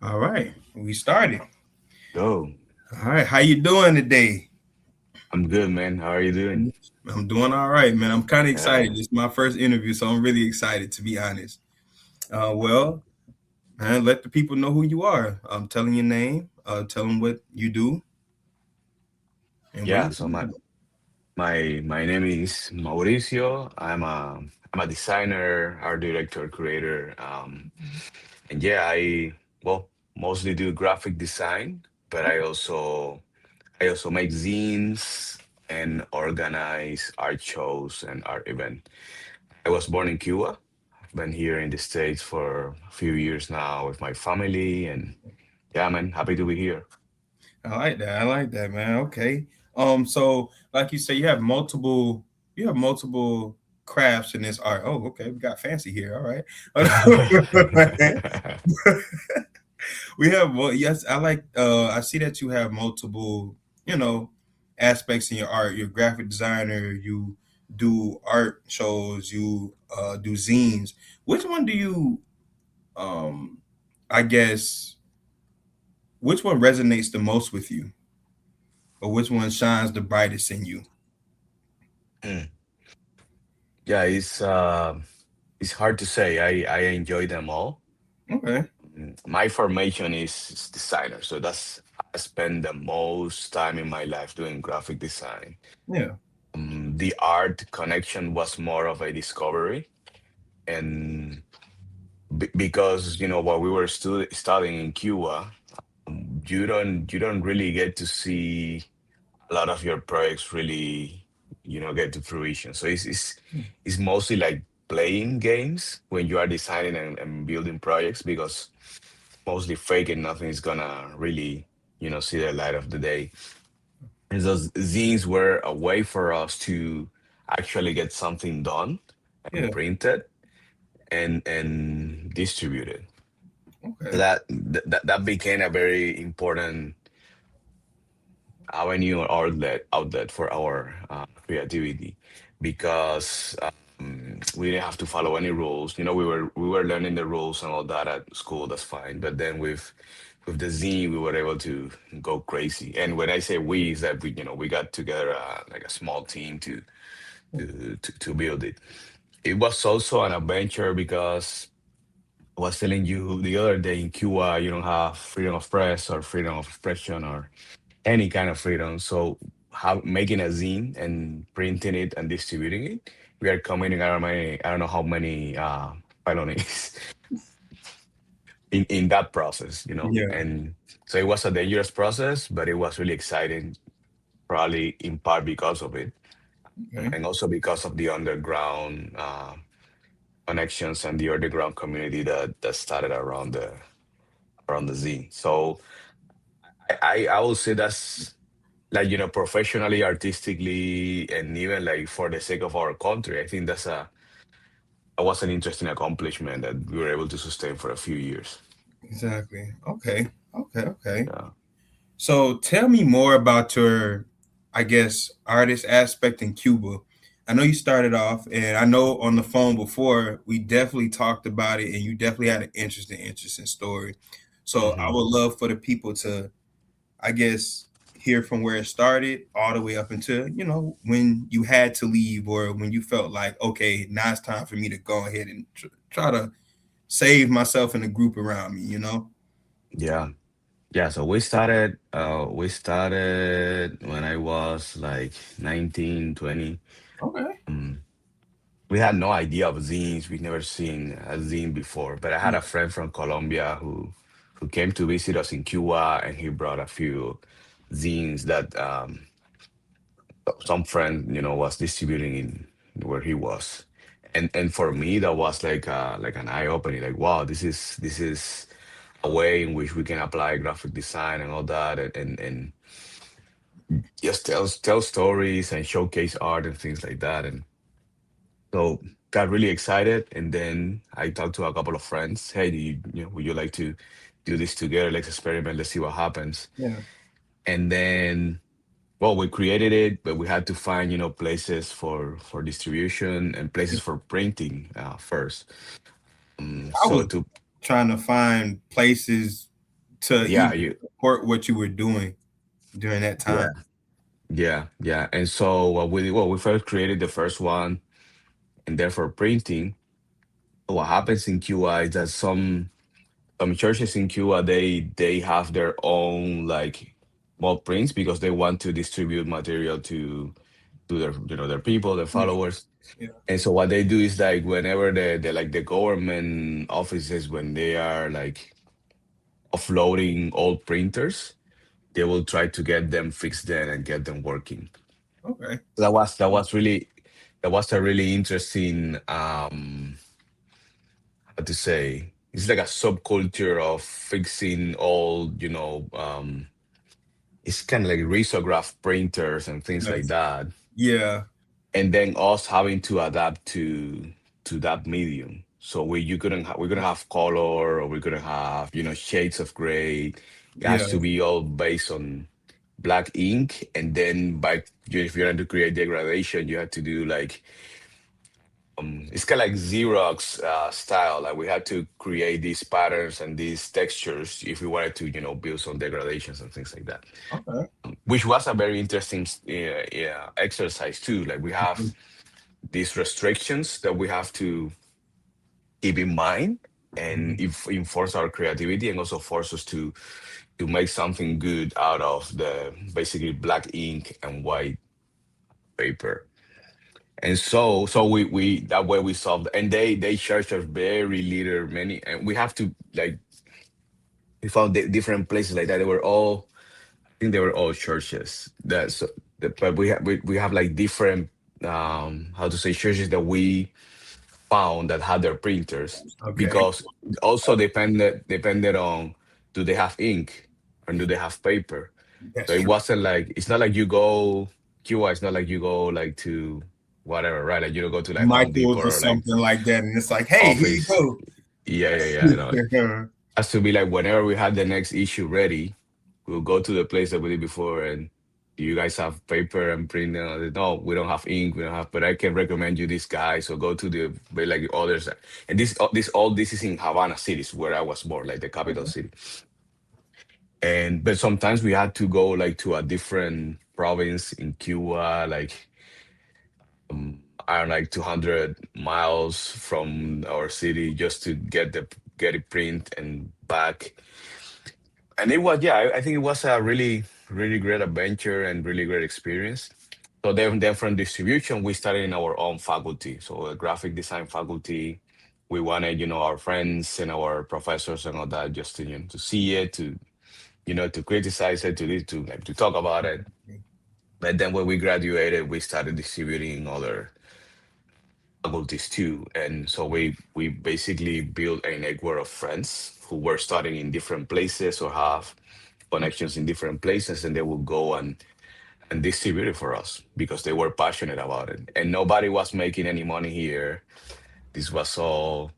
All right, we started. Go. All right, how you doing today? I'm good, man. How are you doing? I'm doing all right, man. I'm kind of excited. Yeah. This is my first interview, so I'm really excited to be honest. Well, man, let the people know who you are. Tell them your name. Tell them what you do and where Yeah. you're So my from. my my name is Mauricio. I'm a designer, art director, creator. And yeah, mostly do graphic design, but I also make zines and organize art shows and art event. I was born in Cuba. I've been here in the States for a few years now with my family, and yeah, man, happy to be here. I like that. I like that, man. Okay. So like you say, you have multiple crafts in this art. Oh, okay. We got fancy here. All right. We have well, yes, I like I see that you have multiple, you know, aspects in your art. You're a graphic designer, you do art shows, you do zines. Which one do you um I guess which one resonates the most with you? Or which one shines the brightest in you? Mm. Yeah, it's hard to say. I enjoy them all. Okay. My formation is designer, so that's I spend the most time in my life doing graphic design. Yeah. The art connection was more of a discovery, and because while we were studying in Cuba, you don't really get to see a lot of your projects really get to fruition. So it's mostly like playing games when you are designing and building projects, because mostly fake and nothing is gonna really see the light of the day. And those zines were a way for us to actually get something done and Yeah. printed and distributed. So Okay. that became a very important avenue or outlet for our creativity, because we didn't have to follow any rules. We were learning the rules and all that at school. That's fine, but then with the zine, we were able to go crazy. And when I say we, is that we got together like a small team to build it. It was also an adventure because I was telling you the other day, in Cuba you don't have freedom of press or freedom of expression or any kind of freedom. So how making a zine and printing it and distributing it, we are committing I don't know how many felonies in that process. Yeah. And so it was a dangerous process, but it was really exciting, probably in part because of it, Okay. and also because of the underground connections and the underground community that started around the zine. So I will say that's, like, professionally, artistically, and even like for the sake of our country, I think that was an interesting accomplishment that we were able to sustain for a few years. Exactly. Okay. Okay. Yeah. So tell me more about your, I guess, artist aspect in Cuba. I know you started off, and I know on the phone before we definitely talked about it, and you definitely had an interesting story. So I Hmm. would love for the people to, I guess, hear from where it started all the way up until when you had to leave or when you felt like, okay, now it's time for me to go ahead and try to save myself and the group around me. Yeah. Yeah. So we started when I was like 19, 20. Okay. Um, we had no idea of zines. We'd never seen a zine before. But I had Yeah. a friend from Colombia who came to visit us in Cuba, and he brought a few zines that some friend was distributing in where he was. And for me, that was like an eye opening, like, wow, this is a way in which we can apply graphic design and all that, and just tell stories and showcase art and things like that. And so got really excited. And then I talked to a couple of friends. Hey, would you like to do this together? Let's experiment, let's see what happens. Yeah. And then, well, we created it, but we had to find, places for distribution and places for printing first. I So was to trying to find places. to Yeah, even you support what you were doing during that time? yeah. Yeah. And so what we did, well, we first created the first one, and therefore printing. What happens in Cuba is that some churches in Cuba, they have their own like small prints because they want to distribute material to their, their people, their Yeah, followers. yeah. And so what they do is like whenever the like the government offices, when they are like offloading old printers, they will try to get them fixed then and get them working. Okay. That was a really interesting, how to say, it's like a subculture of fixing old, it's kind of like risograph printers and things like Yes. that, Yeah. and then us having to adapt to that medium. So we're gonna have color, or we're gonna have shades of gray. It Yeah. has to be all based on black ink, and then if you're going to create degradation, you have to do like, it's kind of like Xerox style. Like we had to create these patterns and these textures if we wanted to build some degradations and things like that, Okay. which was a very interesting exercise too. Like we have these restrictions that we have to keep in mind, and Mhm. if enforce our creativity, and also force us to make something good out of the basically black ink and white paper. And so we that way we solved, and they charge us very little many, and we have to like, we found different places like that. They were all, I think they were all churches. But we have like different, how to say, churches that we found that had their printers, Okay. because also depended on, do they have ink or do they have paper. That's So it true. wasn't like, it's not like you go Cuba. It's not like you go like to whatever, right? Like you don't go to like Home Depot Michaels or or like something like that, and it's like, hey, here you Office. go. Yeah. Has to be like whenever we had the next issue ready, we'll go to the place that we did before, and do you guys have paper and print? No, we don't have ink. We don't have, but I can recommend you this guy. So go to the like others, and this is in Havana City, where I was born, like the capital Okay. city. And but sometimes we had to go like to a different province in Cuba, like, I don't know, like 200 miles from our city, just to get it print and back. And it was, yeah, I think it was a really great adventure and really great experience. So then from distribution, we started in our own faculty. So a graphic design faculty. We wanted, our friends and our professors and all that, just to, to see it, to criticize it, to like to talk about it. But then when we graduated, we started distributing other faculties too. And so we basically built a network of friends who were studying in different places or have connections in different places, and they would go and distribute it for us because they were passionate about it. And nobody was making any money here. This was all,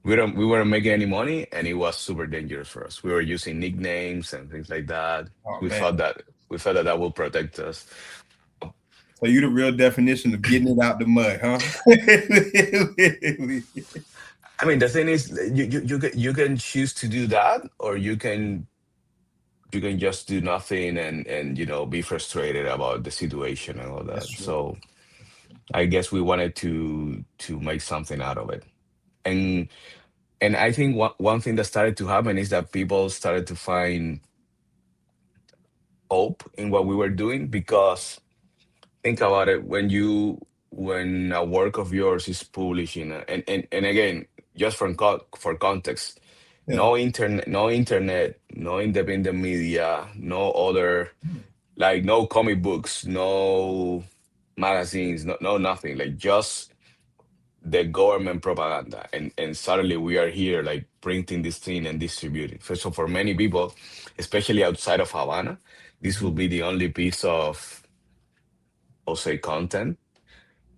we weren't making any money, and it was super dangerous for us. We were using nicknames and things like that. Oh We man. thought that we thought that that would protect us. So you the real definition of getting it out the mud, huh? I mean, the thing is, you can choose to do that, or you can just do nothing and be frustrated about the situation and all That's that. true. So I guess we wanted to make something out of it. And I think one thing that started to happen is that people started to find hope in what we were doing, because think about it, when a work of yours is published and again, just for context, Yeah. no internet, no independent media, no other, like no comic books, no magazines, no nothing, like just the government propaganda, and suddenly we are here like printing this thing and distributing. So for many people, especially outside of Havana, this will Mhm. be the only piece of, I'll say, content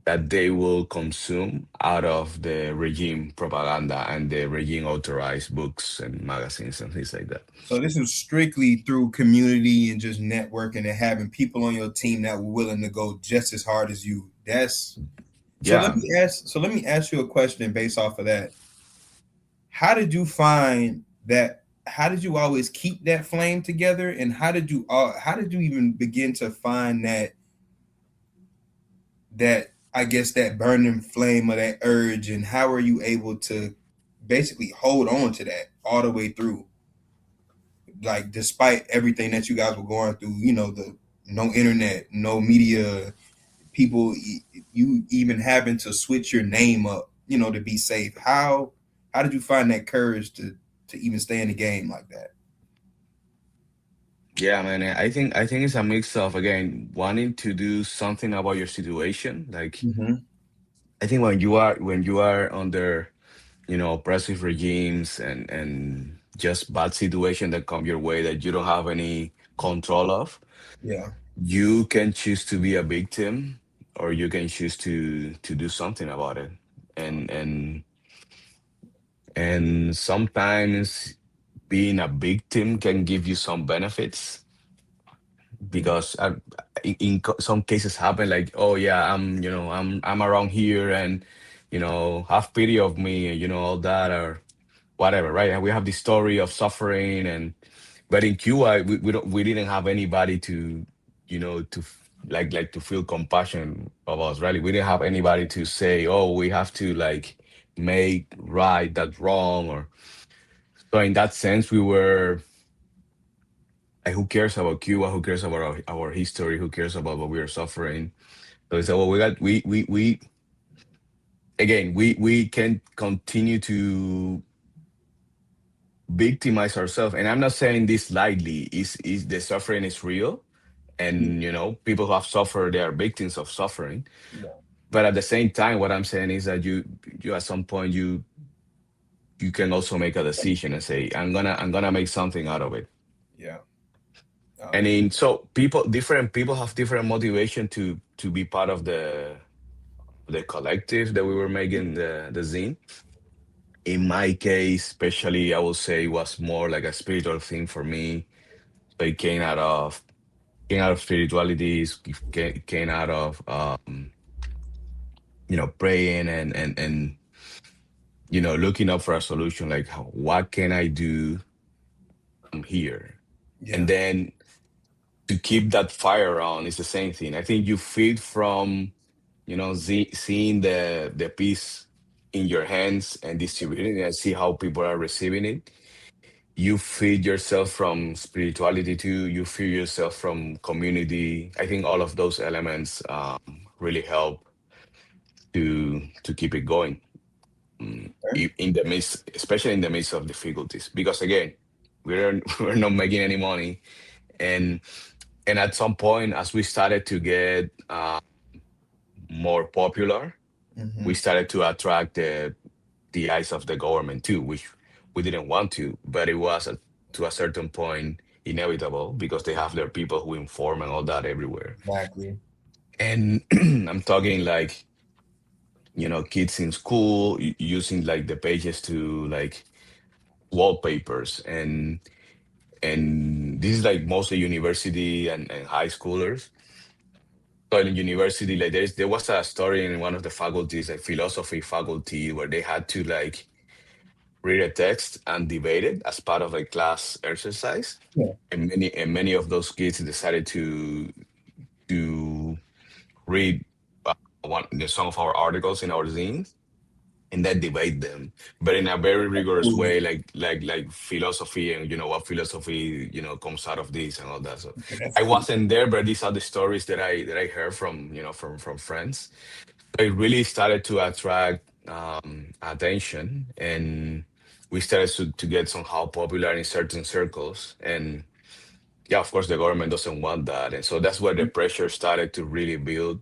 that they will consume out of the regime propaganda and the regime authorized books and magazines and things like that. So this is strictly through community and just networking and having people on your team that were willing to go just as hard as you. That's so let Yeah. me ask you a question based off of that. How did you find that? how did you always keep that flame together, and how did you even begin to find that I guess that burning flame or that urge, and how are you able to basically hold on to that all the way through, like despite everything that you guys were going through, the no internet, no media, people, you even having to switch your name up, to be safe. How did you find that courage to even stay in the game like that? Yeah, man. I think it's a mix of, again, wanting to do something about your situation. Like, Mm-hmm. I think when you are under, oppressive regimes and just bad situation that come your way that you don't have any control of, Yeah. you can choose to be a victim, or you can choose to do something about it. And and and sometimes being a victim can give you some benefits, because some cases happen, like, oh yeah, I'm around here, and have pity of me, all that, or whatever, right? And we have the story of suffering. But in Cuba, we didn't have anybody to, like to feel compassion of us, right? We didn't have anybody to say, oh, we have to, like, make right that wrong. Or so in that sense, we were like, who cares about Cuba? Who cares about our history? Who cares about what we are suffering? So we said, well, we again, we can continue to victimize ourselves. And I'm not saying this lightly. Is the suffering is real, and people who have suffered, they are victims of suffering. Yeah. But at the same time, what I'm saying is that you at some point, you can also make a decision and say, I'm gonna make something out of it. Yeah. And Yeah. so different people have different motivation to be part of the collective that we were making, the zine. In my case, especially, I would say it was more like a spiritual thing for me. So it came out of spirituality, came out of praying and looking up for a solution, like, what can I do here? And Yeah. then to keep that fire on is the same thing. I think you feed from, seeing the piece in your hands and distributing it, and see how people are receiving it. You feed yourself from spirituality too. You feed yourself from community. I think all of those elements really help to keep it going, Okay. in the midst, especially in the midst of difficulties. Because again, we're we're not making any money, and at some point, as we started to get more popular, Mm-hmm. we started to attract the eyes of the government too, which we didn't want to, but it was, to a certain point, inevitable, because they have their people who inform and all that everywhere. Exactly. And I'm talking like, kids in school using, like, the pages to, like, wallpapers. And this is, like, mostly university and high schoolers. So in university, like, there was a story in one of the faculties, a philosophy faculty, where they had to, like, read a text and debate it as part of a class exercise. Yeah. And many of those kids decided to read some of our articles in our zines, and then debate them, but in a very rigorous Cool. way, like philosophy, and what philosophy comes out of this and all that. So Okay, that's I cool. wasn't there, but these are the stories that I heard from from friends. So it really started to attract attention, and we started to get somehow popular in certain circles. And yeah, of course, the government doesn't want that, and so that's where the pressure started to really build.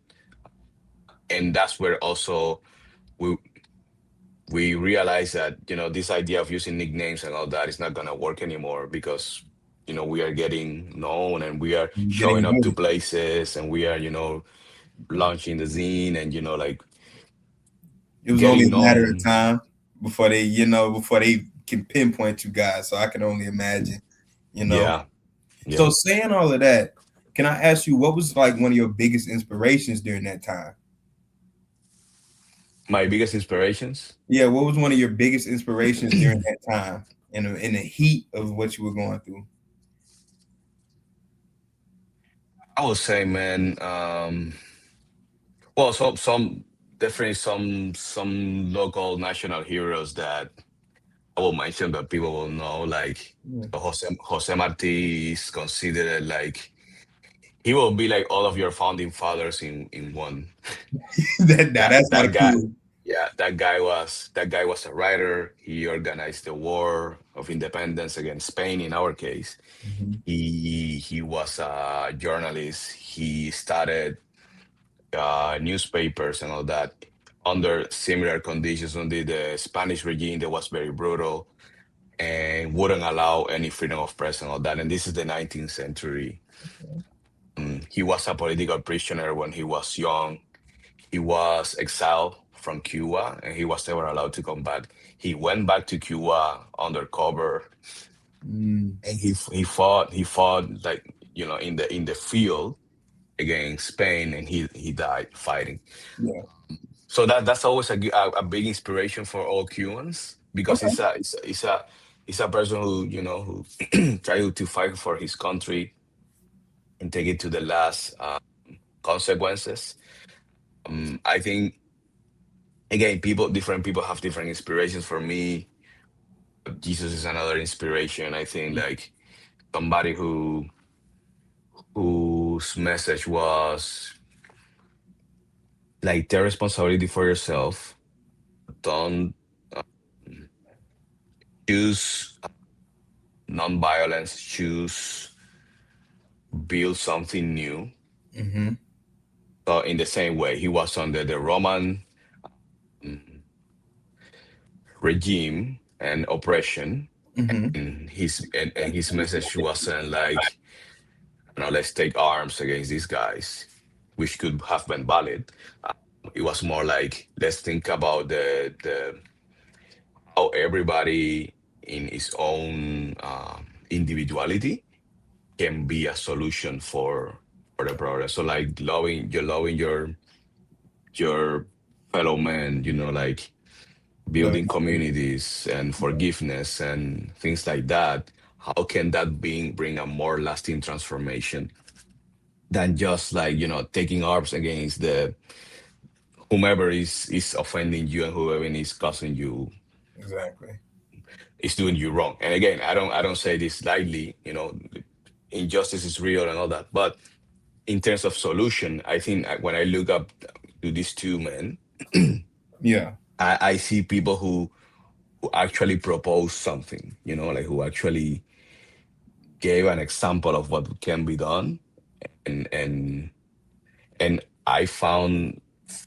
And that's where also we we realized that this idea of using nicknames and all that is not going to work anymore, because we are getting known, and we are You're showing getting up to noticed. places, and we are launching the zine, and like, It was only getting a matter of known. time before they can pinpoint you guys. So I can only imagine, you know. Yeah, So yeah. saying all of that, can I ask you what was like one of your biggest inspirations during that time? My biggest inspirations. Yeah, what was one of your biggest inspirations during that time? in the heat of what you were going through? I would say, man, well, some definitely some local national heroes that I will mention, but people will know, like Yeah. Jose Marti is considered like he will be like all of your founding fathers in one. Now That that's kind that of guy, cool. yeah, that guy was a writer. He organized the War of Independence against Spain. In our case, Hmm. he was a journalist. He started newspapers and all that under similar conditions under the Spanish regime that was very brutal and wouldn't allow any freedom of press and all that. And this is the 19th century. He was a political prisoner when he was young. He was exiled from Cuba and he was never allowed to come back. He went back to Cuba undercover Mm, and he fought like in the field against Spain and he died fighting. yeah. So that's always a big inspiration for all Cubans because Okay. he's a person who who tried to fight for his country and take it to the last consequences. I think again, different people have different inspirations. For me, Jesus is another inspiration. I think like somebody whose message was like take responsibility for yourself. Don't choose non-violence. Choose build something new. Hmm. So in the same way, he was under the Roman regime and oppression, Hmm. and his message wasn't like, let's take arms against these guys, which could have been valid. It was more like, let's think about the how everybody in his own individuality can be a solution for the problem. So like loving your fellow man, like Love building you. communities and forgiveness and things like that. How can that bring a more lasting transformation than just like taking arms against the whomever is offending you and whoever is causing you Exactly. is doing you wrong. And again, I don't say this lightly. Injustice is real and all that, but in terms of solution, I think when I look up to these two men, Yeah. I see people who actually proposed something, like who actually gave an example of what can be done, and and and I found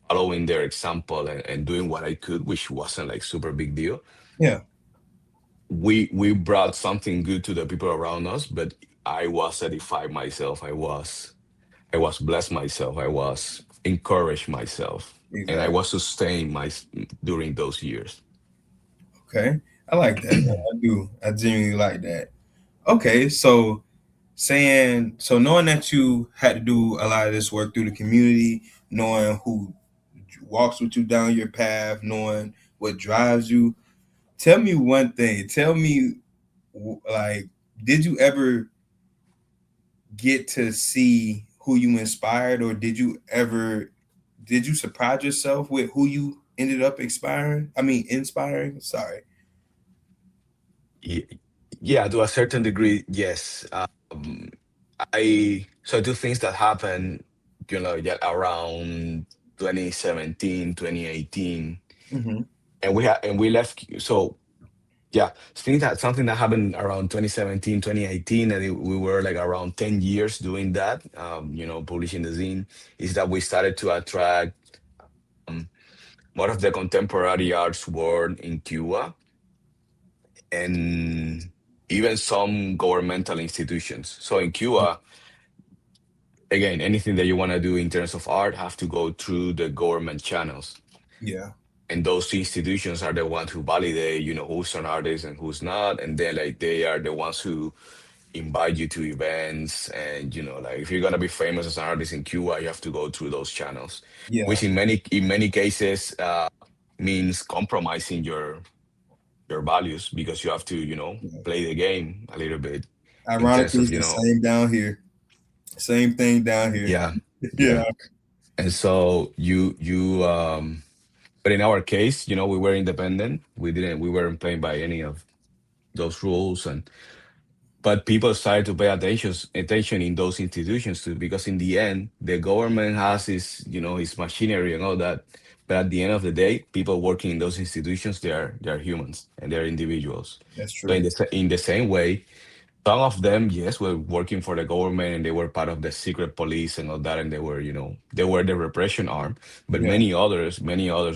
following their example and doing what I could, which wasn't like super big deal. Yeah. We brought something good to the people around us, but I was satisfied myself. I was blessed myself. I was encouraged myself, and I Exactly. was sustained during those years. Okay. I like that, man. I do. I genuinely like that. Okay. So knowing that you had to do a lot of this work through the community, knowing who walks with you down your path, knowing what drives you, tell me one thing. Tell me, like, did you ever get to see who you inspired, or did you surprise yourself with who you ended up inspiring? I mean, inspiring. Sorry. Ye- Yeah, to a certain degree, yes. I so two things that happened, yeah, around 2017, 2018, Hmm. and we left. So yeah, something that happened around 2017, 2018, and we were like around 10 years doing that. Publishing the zine is that we started to attract more of the contemporary arts world in Cuba and even some governmental institutions. So in Cuba, again, anything that you want to do in terms of art have to go through the government channels. Yeah. And those institutions are the ones who validate, who's an artist and who's not. And then like they are the ones who invite you to events. And like if you're gonna be famous as an artist in Cuba, you have to go through those channels, Yeah. which in many cases means compromising your values because you have to, Yeah. play the game a little bit in terms Ironically, of, it's the same down here. Same thing down here. yeah, yeah. Yeah, And so but in our case, we were independent. We weren't playing by any of those rules, and but people started to pay attention in those institutions too, because in the end, the government has his machinery and all that. But at the end of the day, people working in those institutions, they are humans and they're individuals. that's So true. in the same way, some of them, yes, were working for the government and they were part of the secret police and all that, and they were the repression arm. But Yeah, many others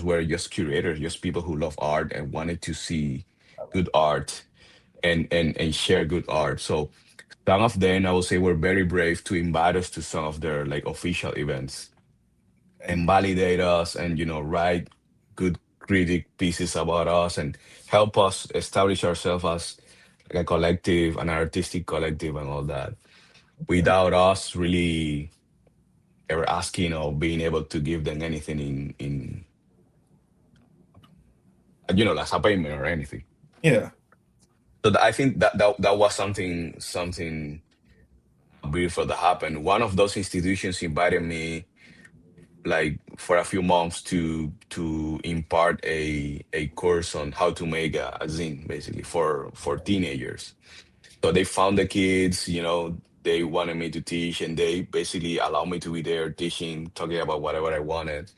were just curators, just people who love art and wanted to see I like good art and share good art. So some of them, I would say, were very brave to invite us to some of their like official events that. and validate us and write good critic pieces about us and help us establish ourselves as like a collective, an artistic collective, and all that. Okay. Without us really ever asking or being able to give them anything in as a payment or anything. Yeah. So I think that was something beautiful that happened. One of those institutions invited me like for a few months to impart a course on how to make a zine basically for teenagers. So they found the kids, they wanted me to teach and they basically allowed me to be there teaching, talking about whatever I wanted.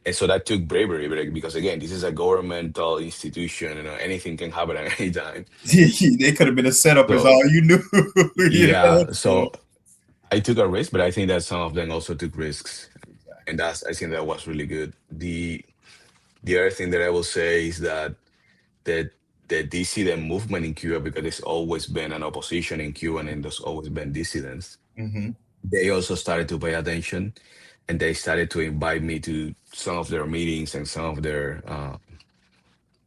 And so that took bravery because again, this is a governmental institution, anything can happen at any time. They could have been a setup is So all you knew. You know? yeah, So so I took a risk, but I think that some of them also took risks. And exactly. I think that was really good. The other thing that I will say is that the the dissident movement in Cuba, because there's always been an opposition in Cuba and there's always been dissidents, Hmm. they also started to pay attention and they started to invite me to some of their meetings and some of their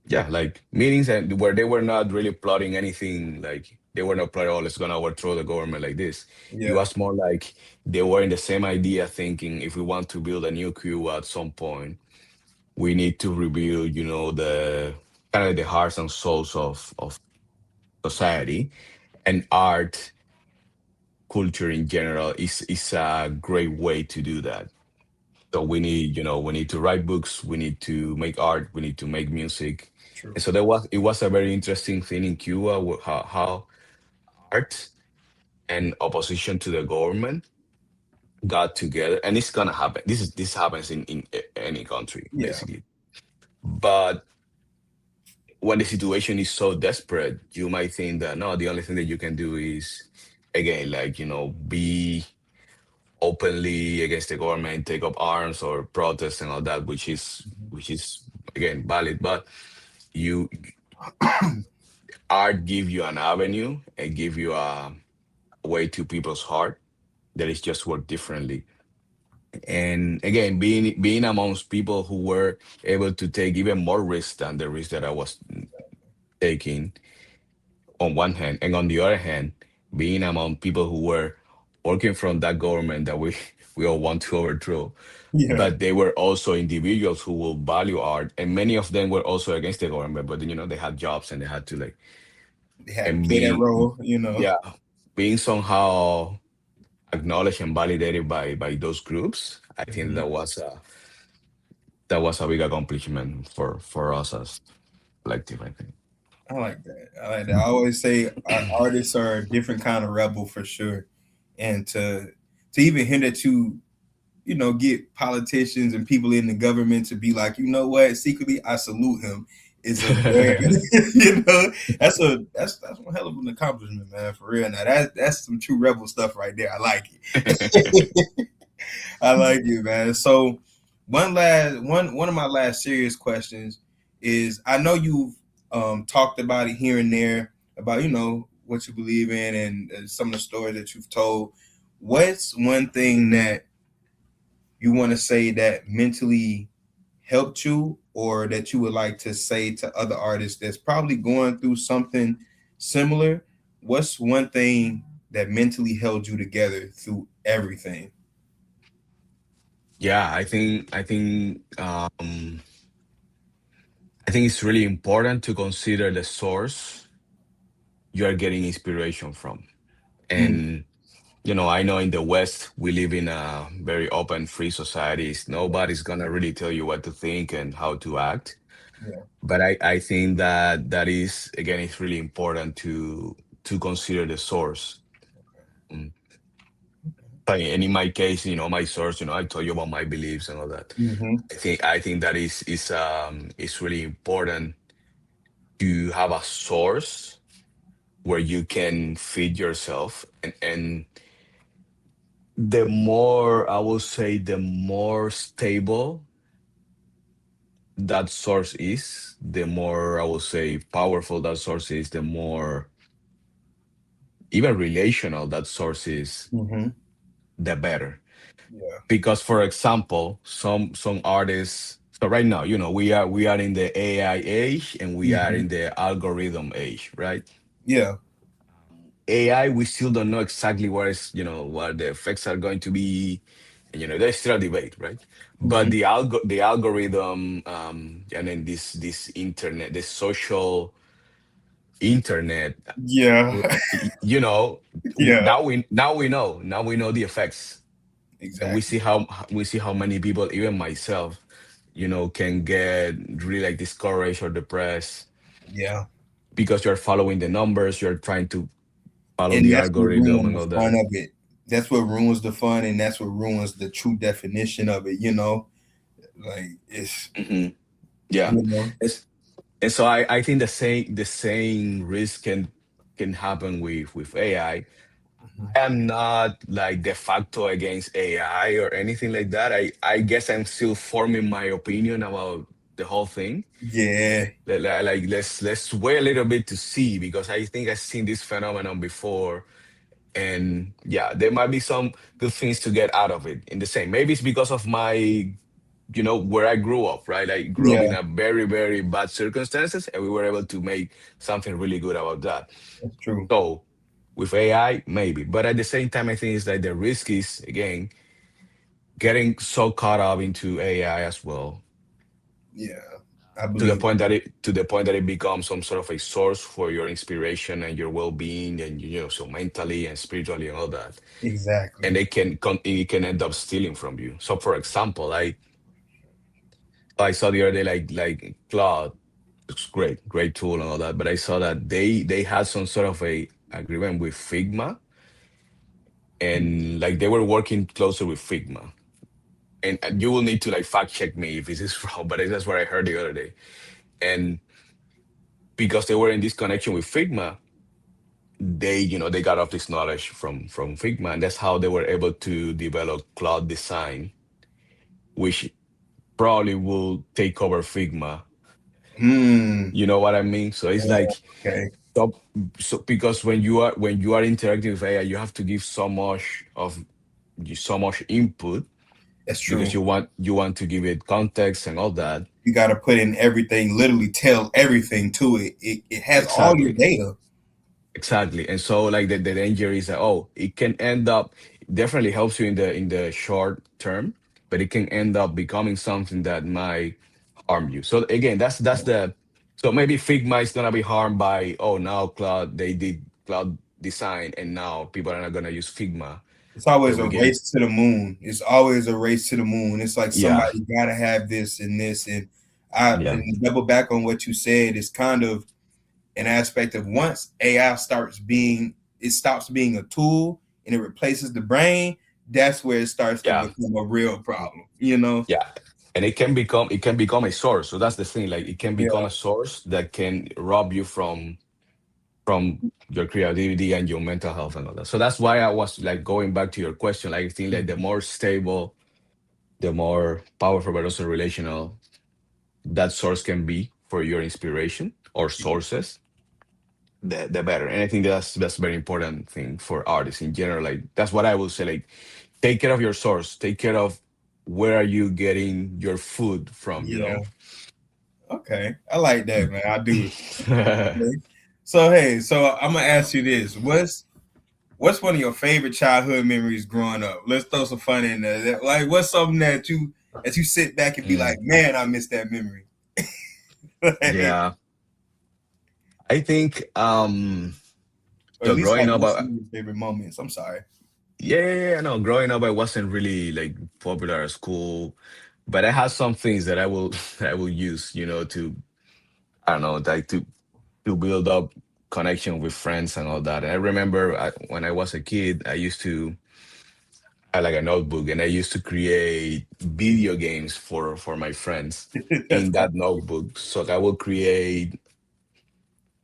yeah, like meetings and where they were not really plotting anything, like they were not plotting, oh, let's gonna overthrow the government like this. It Yeah. was more like they were in the same idea, thinking if we want to build a new Cuba at some point, we need to rebuild, the kind of the hearts and souls of society, and art, culture in general is a great way to do that. So we need to write books, we need to make art, we need to make music. True. And so it was a very interesting thing in Cuba, how art and opposition to the government got together. And it's gonna happen. This happens in any country, Yeah. basically. But when the situation is so desperate, you might think that no, the only thing that you can do is again, like, be openly against the government, take up arms or protest and all that, which is again valid. But you art give you an avenue and give you a way to people's heart that is just work differently. And again, being amongst people who were able to take even more risk than the risk that I was taking on one hand, and on the other hand, being among people who were working from that government that we we all want to overthrow, Yeah. but they were also individuals who will value art, and many of them were also against the government, but then, they had jobs and they had to like They had to and play that be role. yeah, being somehow acknowledged and validated by those groups. I think Hmm. that was a big accomplishment for us as collective, I think. I like that. I like that. I always say artists are a different kind of rebel for sure, and to even hear that you get politicians and people in the government to be like, you know what, secretly I salute him is a very that's one hell of an accomplishment, man, for real. Now that's some true rebel stuff right there. I like it. I like it, man. So one of my last serious questions is I know you've talked about it here and there about what you believe in and some of the stories that you've told. What's one thing that you want to say that mentally helped you or that you would like to say to other artists that's probably going through something similar? What's one thing that mentally held you together through everything? Yeah, I think I think it's really important to consider the source you are getting inspiration from. Mm, And I know in the West we live in a very open, free societies. Nobody's gonna really tell you what to think and how to act. yeah. But I think that that is again it's really important to consider the source. Mm. And in my case, my source, I told you about my beliefs and all that. Mm-hmm. I think that is really important to have a source where you can feed yourself, and the more I will say, the more stable that source is, the more I will say powerful that source is, the more even relational that source is, Mm-hmm. the better. Yeah. Because for example, some artists, so right now, we are in the AI age and we are Mm-hmm. in the algorithm age, right? Yeah. AI, we still don't know exactly what the effects are going to be. And, there's still a debate, right? But Mm-hmm. the algorithm, and then this internet, this social internet, Yeah. you know, Yeah. now we know the effects, and we Exactly. see how many people, even myself, can get really like discouraged or depressed Yeah. because you're following the numbers, you're trying to follow And the that's what algorithm ruins and the all fun that. of it. That's what ruins the fun, and that's what ruins the true definition of it. Like it's Mhm. Yeah. you know. And so I think the same risk can happen with AI. I am not like de facto against AI or anything like that. I guess I'm still forming my opinion about the whole thing. Yeah. Like let's wait a little bit to see, because I think I've seen this phenomenon before, and yeah, there might be some good things to get out of it. In the same, maybe it's because of my where I grew up, right? I grew up Yeah. in a very, very bad circumstances, and we were able to make something really good about that. That's true. So with AI, maybe, but at the same time, I think it's like the risk is again getting so caught up into AI as well, Yeah. I to the believe point that it becomes some sort of a source for your inspiration and your well-being, and so mentally and spiritually and all that, and exactly. it can end up stealing from you. So for example, I saw the other day, like Claude. It's great tool and all that. But I saw that they had some sort of a agreement with Figma, and like they were working closer with Figma. And you will need to like fact check me if this is wrong, but that's what I heard the other day. And because they were in this connection with Figma, they got off this knowledge from Figma, and that's how they were able to develop cloud design, which probably will take over Figma. Hmm. You know what I mean? So it's like, Okay. so, so because when you are interacting with AI, you have to give so much input, That's because true. you want to give it context and all that. You got to put in everything, literally tell everything to it. It has all your Exactly, data. exactly. And so like the danger is that, oh, it can end up, definitely helps you in the short term, but it can end up becoming something that might harm you. So again, that's the so maybe Figma is gonna be harmed by, oh, now cloud they did cloud design, and now people are not gonna use Figma. It's But always we a can, race to the moon. It's always a race to the moon. It's like yeah, somebody got to have this and this. And I yeah, and double back on what you said. It's kind of an aspect of once AI stops being a tool and it replaces the brain. That's where it starts to yeah, become a real problem. yeah. And it can become a source. So that's the thing. Like it can become Yeah. a source that can rob you from your creativity and your mental health and all that. So that's why I was like going back to your question. Like I think like the more stable, the more powerful, but also relational that source can be for your inspiration or sources, the better. And I think that's a very important thing for artists in general. Like that's what I will say. Like take care of your source. Take care of where are you getting your food from. Yeah. Okay. I like that, man. I do. Yeah. Okay. So I'm gonna ask you this: What's one of your favorite childhood memories growing up? Let's throw some fun in there. Like, what's something that you sit back and be like, Mm. man, I miss that memory. Like, Yeah, I think or at so least growing like up, what's some of your favorite moments? I'm sorry. no, growing up I wasn't really like popular at school, but I had some things that I will that I will use, to I don't know, like to build up connection with friends and all that. And I remember when I was a kid, I like a notebook and I used to create video games for my friends That's in that notebook. So I will create,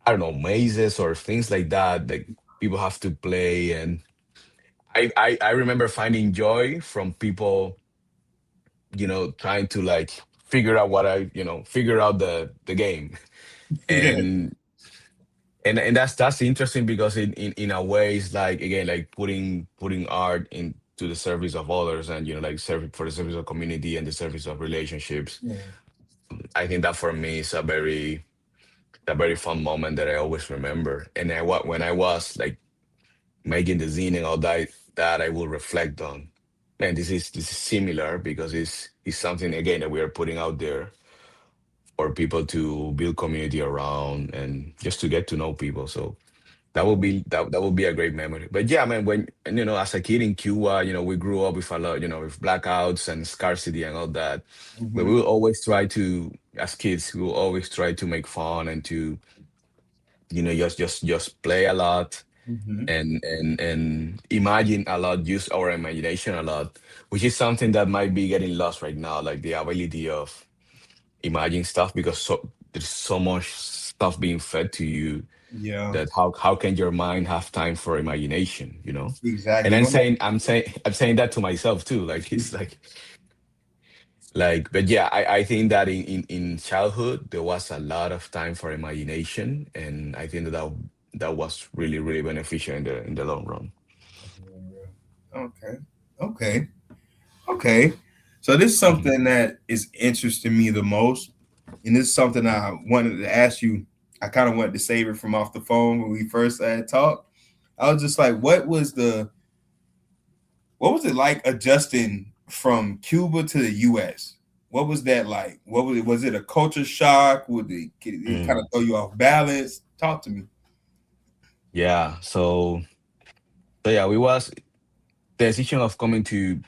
I don't know, mazes or things like that that people have to play. And I remember finding joy from people, trying to like figure out figure out the game. yeah, And that's interesting because in a way it's like, again, like putting art into the service of others, and like serving for the service of community and the service of relationships. yeah. I think that for me is a very fun moment that I always remember. And when I was like making the zine and all that I will reflect on, man, this is similar because it's something, again, that we are putting out there for people to build community around and just to get to know people. So that would be a great memory. But yeah, man, when and, as a kid in Cuba, we grew up with a lot, with blackouts and scarcity and all that. But we Hmm. will always try to, as kids, we will always try to make fun and to, just play a lot Hmm. and imagine a lot, use our imagination a lot, which is something that might be getting lost right now, like the ability of imagining stuff, because there's so much stuff being fed to you, Yeah, that how can your mind have time for imagination? And exactly. I'm One saying I'm saying I'm saying that to myself too. Like it's like, but yeah, I think that in childhood there was a lot of time for imagination, and I think that was really really beneficial in the long run. okay, okay, okay. So this is Mhm. something that is interesting me the most, and this is something I wanted to ask you. I kind of wanted to save it from off the phone when we first had talked. I was just like, what was it like adjusting from Cuba to the U.S.? What was that like? What was it? Was it a culture shock? Would it kind of Mm. throw you off balance? Talk to me. Yeah. So yeah, we was the decision of coming to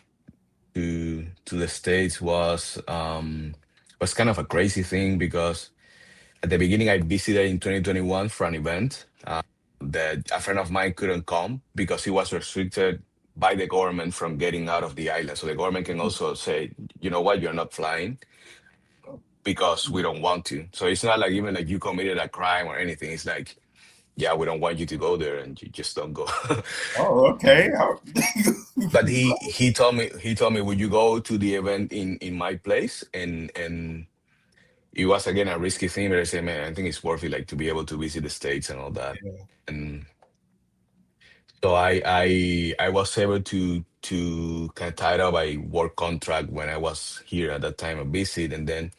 the States was kind of a crazy thing, because at the beginning I visited in 2021 for an event that a friend of mine couldn't come because he was restricted by the government from getting out of the island. So the government can also say, you know what, you're not flying because we don't want to. So it's not like even like you committed a crime or anything. It's like, yeah, we don't want you to go there, and you just don't go. Oh, okay. But he told me, would you go to the event in my place? And it was again a risky thing, but I said, man, I think it's worth it, like to be able to visit the States and all that. And so I was able to kind of tie up a work contract when I was here at that time, a visit, and then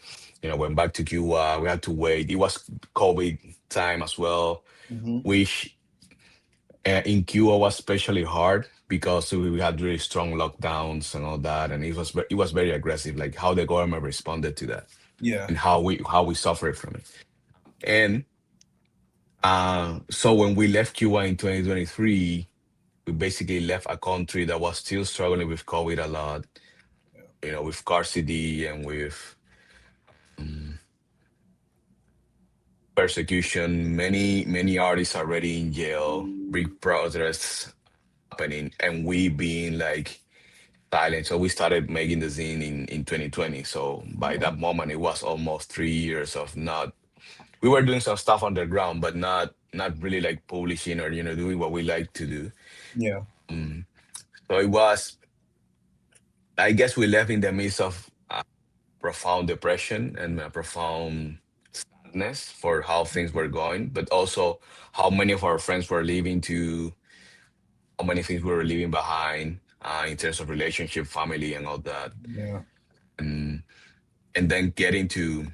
went back to Cuba. We had to wait. It was COVID time as well, Hmm. which in Cuba was especially hard because we had really strong lockdowns and all that, and it was very aggressive, like how the government responded to that Yeah. and how we suffered from it. And so when we left Cuba in 2023, we basically left a country that was still struggling with COVID a lot, with scarcity and with persecution. Many artists already in jail, big protests happening, and we being like silent. So we started making the zine in 2020. So by that moment, it was almost 3 years of not. We were doing some stuff underground, but not really like publishing or doing what we like to do. Yeah. So it was. I guess we left in the midst of profound depression and a profound sadness for how things were going, but also how many of our friends were leaving, to how many things we were leaving behind in terms of relationship, family, and all that. Yeah. And and then getting to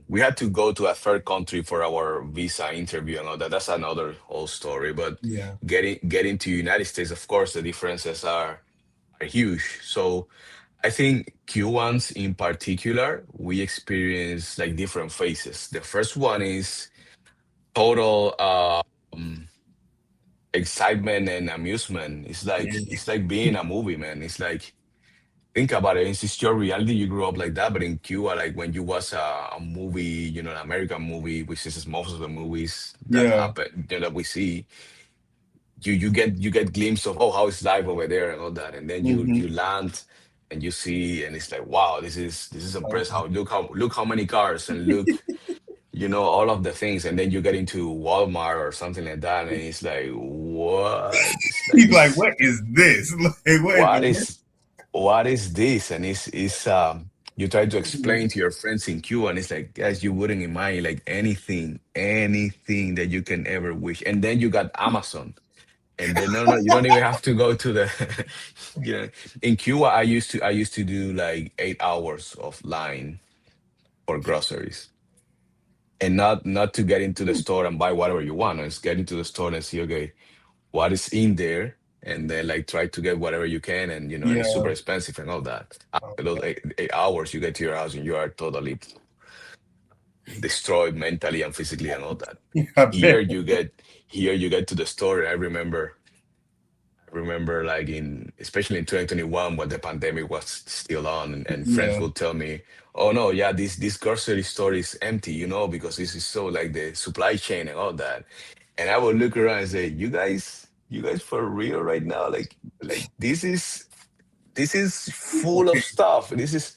we had to go to a third country for our visa interview and all that. That's another whole story. But Yeah. getting to United States, of course, the differences are huge. So I think Cubans in particular, we experience like different phases. The first one is total excitement and amusement. Yeah, It's like being a movie, man. It's like think about it. It's just your reality. You grew up like that, but in Cuba, like when you watch a movie, you know, an American movie, which is most of the movies that yeah. happen, you know, that we see, you get glimpse of oh how it's life over there and all that, and then Mm-hmm. you land and you see, and it's like wow, this is impressive. How look how many cars and look, you know, all of the things, and then you get into Walmart or something like that, and it's like what? It's like He's like, this. what is this? Like, wait a What minute. is what is this? And it's you try to explain to your friends in Cuba, and it's like, guys, you wouldn't imagine like anything that you can ever wish. And then you got Amazon. And then no, you don't even have to go to the you know. In Cuba, I used to do like 8 hours of line for groceries. And not to get into the store and buy whatever you want. It's get into the store and see, okay, what is in there, and then like try to get whatever you can, and you know, and it's super Yeah. expensive and all that. After those Okay. 8 hours, you get to your house and you are totally destroyed mentally and physically and all that. I Here bet. you get here you get to the store. I remember like in especially in 2021 when the pandemic was still on, and friends Yeah. will tell me, "Oh no, yeah, this grocery store is empty, you know, because this is so like the supply chain and all that." And I would look around and say, you guys for real right now? Like this is full of stuff. This is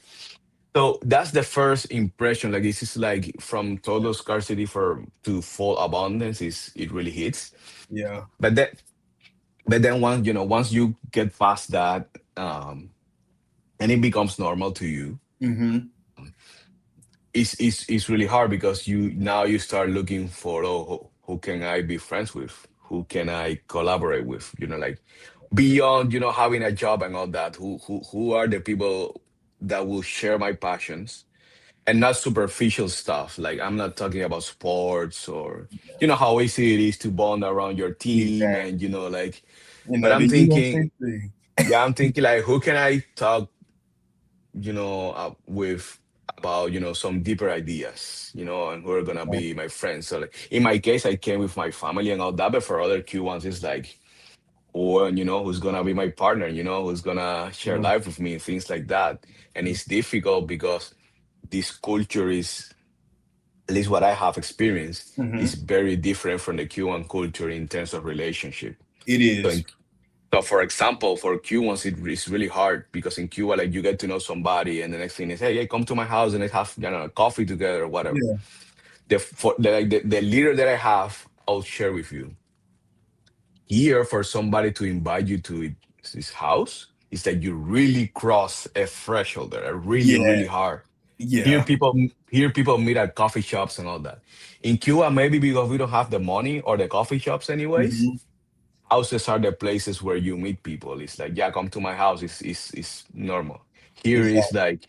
so that's the first impression. Like this is like from total scarcity for to full abundance is it really hits. Yeah. But then once you know once you get past that, and it becomes normal to you, Mm-hmm. it's really hard because you now you start looking for oh who can I be friends with, who can I collaborate with, you know, like beyond you know having a job and all that, who are the people that will share my passions, and not superficial stuff. Like I'm not talking about sports or you know how easy it is to bond around your team and Exactly. you know like, You but know, I'm the thinking, USA thing. yeah, I'm thinking like who can I talk, you know, with about, you know, some deeper ideas, you know, and who are gonna be my friends. So like in my case, I came with my family and all that, but for other Cubans, it's like, or you know, who's gonna be my partner, you know, who's gonna share life with me, things like that. And it's difficult because this culture is, at least what I have experienced, is Mm-hmm. very different from the Cuban culture in terms of relationship. It So is. in So, for example, for Cubans, it's really hard because in Cuba, like you get to know somebody, and the next thing is, hey, come to my house and let's have you know coffee together or whatever. Yeah. The leader that I have, I'll share with you. Here, for somebody to invite you to his house, is that you really cross a threshold there, Yeah. really hard. Here, Yeah. people meet at coffee shops and all that. In Cuba, maybe because we don't have the money or the coffee shops, anyways, Mm-hmm. houses are the places where you meet people. It's like, yeah, come to my house. It's normal. Here is Exactly. like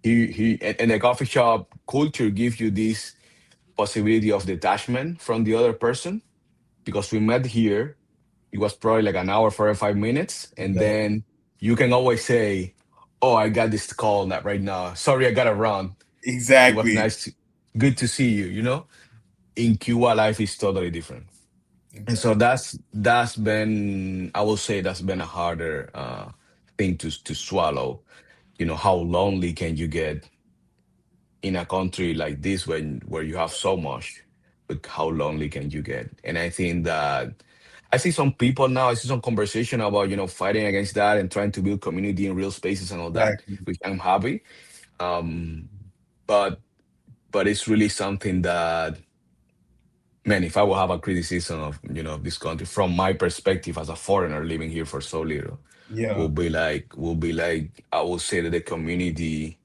and the coffee shop culture gives you this possibility of detachment from the other person because we met here. It was probably like an hour, 45 minutes, and Exactly. then you can always say, "Oh, I got this call right now. Sorry, I gotta run. It was Exactly. nice, good to see you." You know, in Cuba, life is totally different. And so Exactly. that's been, I will say that's been a harder thing to swallow. You know, how lonely can you get in a country like this when where you have so much, but how lonely can you get? And I think that I see some people now, I see some conversation about, you know, fighting against that and trying to build community in real spaces and all that, Exactly. which I'm happy. Um, but it's really something that, man, if I will have a criticism of, you know, this country from my perspective as a foreigner living here for so little, Yeah. will be like I will say that the community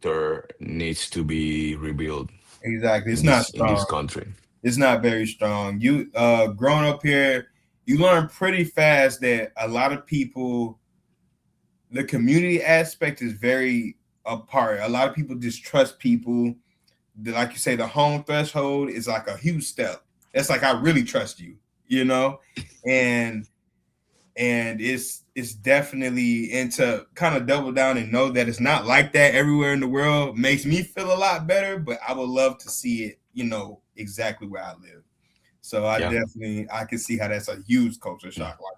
there needs to be rebuilt Exactly. It's not in this strong. country. It's not very strong. You growing up here, you learn pretty fast that a lot of people, the community aspect is very apart. A lot of people distrust people. Like you say, the home threshold is like a huge step. It's like I really trust you, you know, and and it's definitely, and to kind of double down and know that it's not like that everywhere in the world makes me feel a lot better. But I would love to see it, exactly where I live. So Yeah. I can see how that's a huge culture Mm. shock, like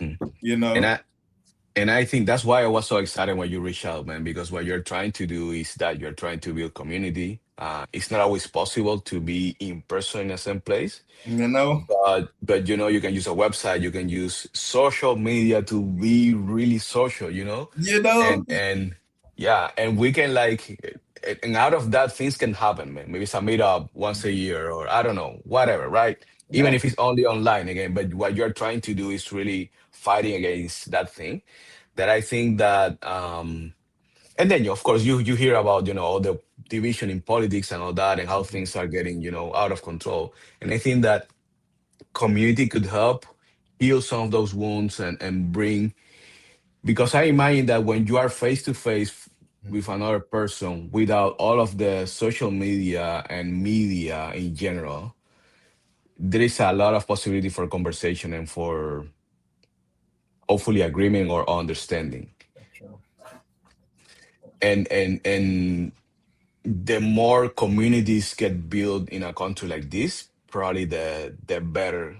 Mm. you And know, I think that's why I was so excited when you reach out, man, because what you're trying to do is that you're trying to build community. It's not always possible to be in person in the same place, you know, but you can use a website, you can use social media to be really social, you know, and yeah, and we can like, and out of that things can happen, man. Maybe it's a meetup once a year, or I don't know, whatever, right? Even yeah, if it's only online again, but what you're trying to do is really fighting against that thing that I think that and then of course you hear about all the division in politics and all that, and how things are getting out of control. And I think that community could help heal some of those wounds and bring, because I imagine that when you are face to face with another person without all of the social media and media in general, there is a lot of possibility for conversation and for hopefully agreement or understanding. And the more communities get built in a country like this, probably the better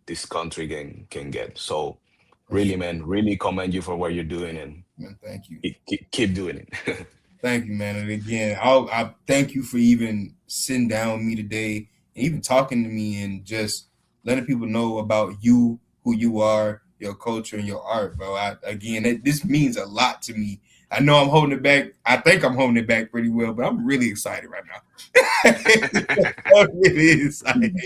this country can get. So for really, sure, man, really commend you for what you're doing, and man. Thank you. keep doing it. Thank you, man. And again, I thank you for even sitting down with me today and even talking to me and just letting people know about you, who you are, your culture, and your art, bro. This means a lot to me. I know I'm holding it back. I think I'm holding it back pretty well, but I'm really excited right now. I'm really excited.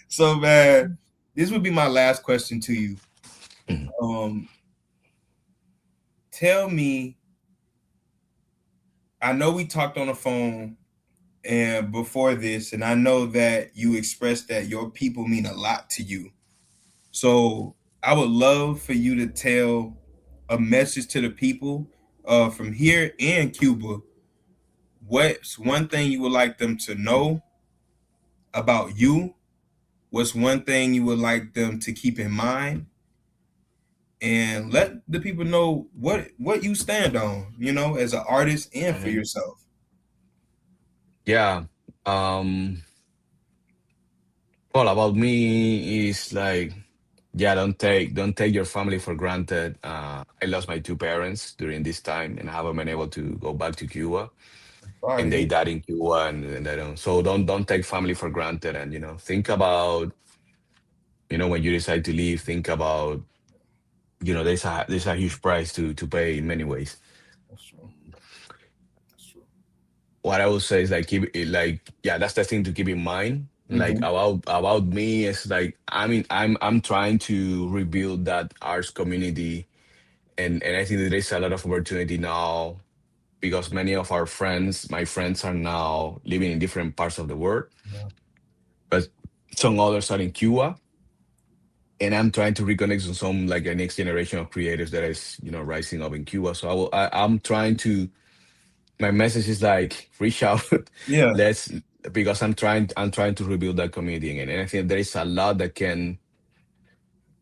So, man, this would be my last question to you. Mhm. Um, Tell me, I know we talked on the phone and before this, and I know that you expressed that your people mean a lot to you. So I would love for you to tell a message to the people from here in Cuba. What's one thing you would like them to know about you? What's one thing you would like them to keep in mind? And let the people know what you stand on, as an artist and for Mhm. yourself. Yeah. Well, about me is like, yeah, don't take your family for granted. I lost my two parents during this time, and I haven't been able to go back to Cuba. And they Sorry. died in Cuba, and they don't. So don't take family for granted, and think about when you decide to leave. Think about there's a huge price to pay in many ways. That's true. That's true. What I would say is like keep it like, yeah, that's the thing to keep in mind. Like Mm-hmm. about me, it's like, I mean, I'm trying to rebuild that arts community, and I think that there's a lot of opportunity now, because many of my friends are now living in different parts of the world, Yeah. but some others are in Cuba, and I'm trying to reconnect with some like a next generation of creatives that is rising up in Cuba. So I'm trying to, my message is like, reach out. Yeah. Let's, because I'm trying to rebuild that community again, and I think there is a lot that can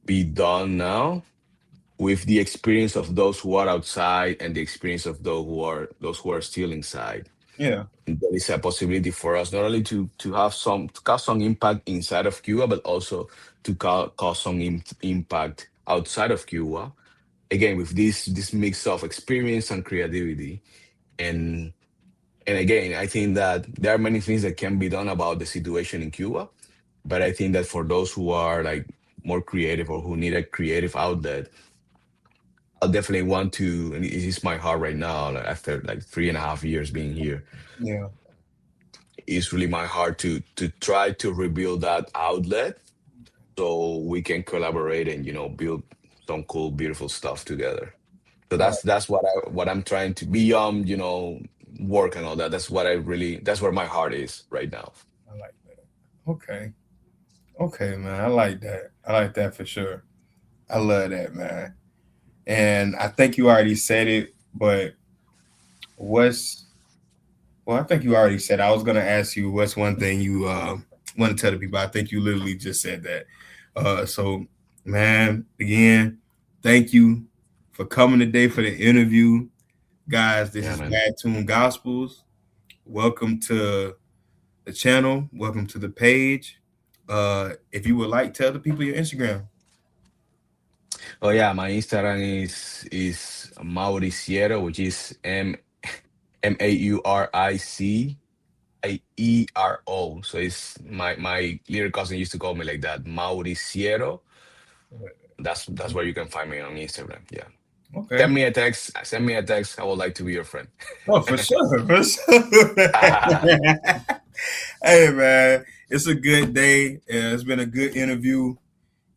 be done now with the experience of those who are outside and the experience of those who are still inside. Yeah. And there is a possibility for us not only to cause some impact inside of Cuba, but also to cause some impact outside of Cuba. Again, with this mix of experience and creativity, and and again, I think that there are many things that can be done about the situation in Cuba. But I think that for those who are like more creative or who need a creative outlet, I'll definitely want to. And it is my heart right now, like after like 3.5 years being here, Yeah. it's really my heart to try to rebuild that outlet so we can collaborate and build some cool, beautiful stuff together. So I that's like that's what I'm trying to, beyond work and all that. That's where my heart is right now. I like that. Okay. Okay, man. I like that. I like that for sure. I love that, man. And I think you already said it, but what's well, I think you already said. I was gonna ask you what's one thing you want to tell the people. I think you literally just said that. So Man, again, thank you for coming today for the interview. Guys, this Yeah, is man. Bad Tune Gospels. Welcome to the channel. Welcome to the page. If you would like, tell the people your Instagram. Oh yeah, my Instagram is Mauriciero, which is Mauriciero. So it's my little cousin used to call me like that, Mauriciero. That's where you can find me on Instagram. Yeah. Okay. Send me a text. Send me a text. I would like to be your friend. Oh, for sure. For sure. Hey, man, it's a good day. It's been a good interview.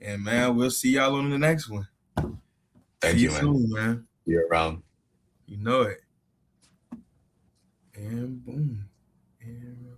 And, man, we'll see y'all on the next one. See Thank you you, man. soon, man. You're around. You know it. And boom. And